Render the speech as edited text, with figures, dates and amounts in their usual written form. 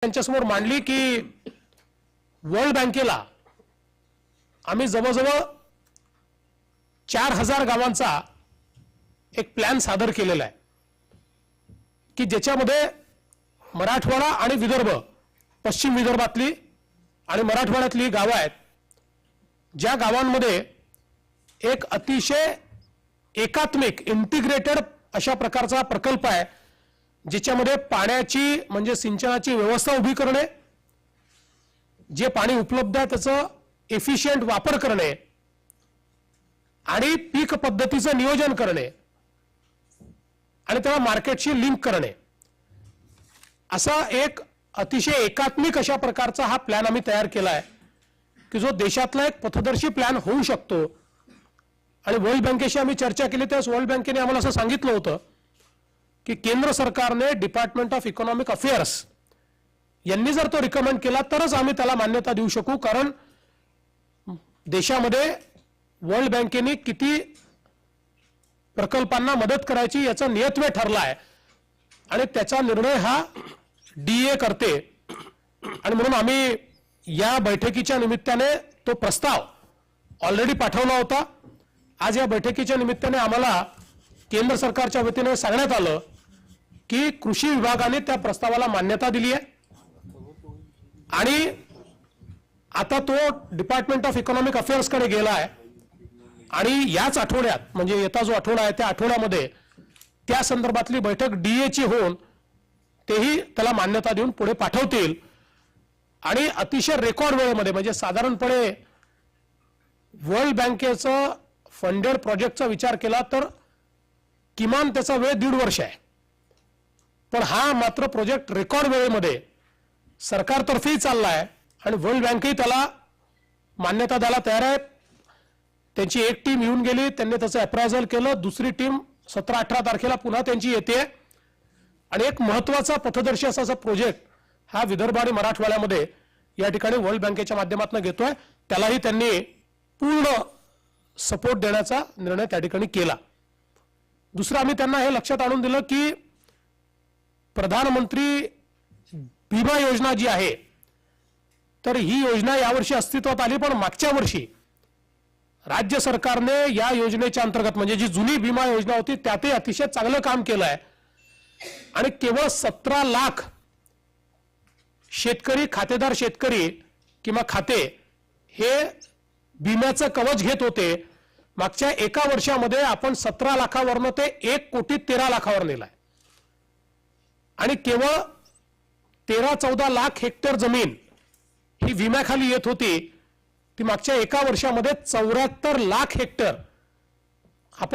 त्यांच्यासमोर मांडली की वर्ल्ड बँकेला आम्ही जवळजवळ 4000 गावांचा एक प्लॅन सादर केलेला आहे की ज्याच्यामध्ये मराठवाडा आणि विदर्भ, पश्चिम विदर्भातली आणि मराठवाड्यातली गावं आहेत, ज्या गावांमध्ये एक अतिशय एकात्मिक इंटिग्रेटेड अशा प्रकारचा प्रकल्प आहे, ज्याच्यामध्ये पाण्याची म्हणजे सिंचनाची व्यवस्था उभी करणे, जे पाणी उपलब्ध आहे त्याचं एफिशिएंट वापर करणे आणि पीक पद्धतीचं नियोजन करणे आणि त्याला मार्केटशी लिंक करणे, असा एक अतिशय एकात्मिक अशा प्रकारचा हा प्लॅन आम्ही तयार केला आहे की जो देशातला एक पथदर्शी प्लॅन होऊ शकतो. आणि वर्ल्ड बँकेशी आम्ही चर्चा केली त्यावेळेस वर्ल्ड बँकेने आम्हाला असं सांगितलं होतं की केंद्र सरकारने डिपार्टमेंट ऑफ इकॉनॉमिक अफेअर्स यांनी जर तो रिकमेंड केला तरच आम्ही त्याला मान्यता देऊ शकू, कारण देशामध्ये वर्ल्ड बँकेने किती प्रकल्पांना मदत करायची याचा नियतवे ठरला आहे आणि त्याचा निर्णय हा डीए करते. आणि म्हणून आम्ही या बैठकीच्या निमित्ताने तो प्रस्ताव ऑलरेडी पाठवला होता. आज या बैठकीच्या निमित्ताने आम्हाला केंद्र सरकारच्या वतीने सांगण्यात आलं की कृषी विभागाने त्या प्रस्तावाला मान्यता दिली आहे आणि आता तो डिपार्टमेंट ऑफ इकॉनॉमिक अफेअर्स कडे गेला आहे आणि याच आठवड्यात म्हणजे येता जो आठवडा आहे त्या आठवड्यामध्ये त्या संदर्भातली बैठक डीए ची होऊन तेही त्याला मान्यता देऊन पुढे पाठवतील. आणि अतिशय रेकॉर्ड वेळेमध्ये म्हणजे साधारणपणे वर्ल्ड बँकेचं फंडेड प्रोजेक्टचा विचार केला तर किमान त्याचा वेळ 1.5 वर्ष आहे, पण हा मात्र प्रोजेक्ट रेकॉर्ड वेळेमध्ये सरकारतर्फेही चालला आहे आणि वर्ल्ड बँकही त्याला मान्यता द्यायला तयार आहे. त्यांची एक टीम येऊन गेली, त्यांनी त्याचं अप्रायझल केलं, दुसरी टीम 17-18 तारखेला पुन्हा त्यांची येते आणि एक महत्वाचा पथदर्शी असा प्रोजेक्ट हा विदर्भ आणि मराठवाड्यामध्ये या ठिकाणी वर्ल्ड बँकेच्या माध्यमातून घेतोय. त्यालाही त्यांनी पूर्ण सपोर्ट देण्याचा निर्णय त्या ठिकाणी केला. दुसरं आम्ही त्यांना हे लक्षात आणून दिलं की प्रधानमंत्री भीमा योजना जी आहे तर ही योजना यावर्षी अस्तित्वात आली, पण मागच्या वर्षी राज्य सरकारने या योजनेच्या अंतर्गत म्हणजे जी जुनी भीमा योजना होती त्यातही अतिशय चांगलं काम केलं आहे आणि केवळ 17 लाख शेतकरी, खातेदार शेतकरी किंवा खाते हे विम्याचं कवच घेत होते. मागच्या एका वर्षामध्ये आपण 17 लाखावरनं ते 1,13 लाखावर नेलाय आणि केवळ 13-14 लाख हेक्टर जमीन ही विम्याखाली येत होती, ती मागच्या एका वर्षामध्ये 74 लाख हेक्टर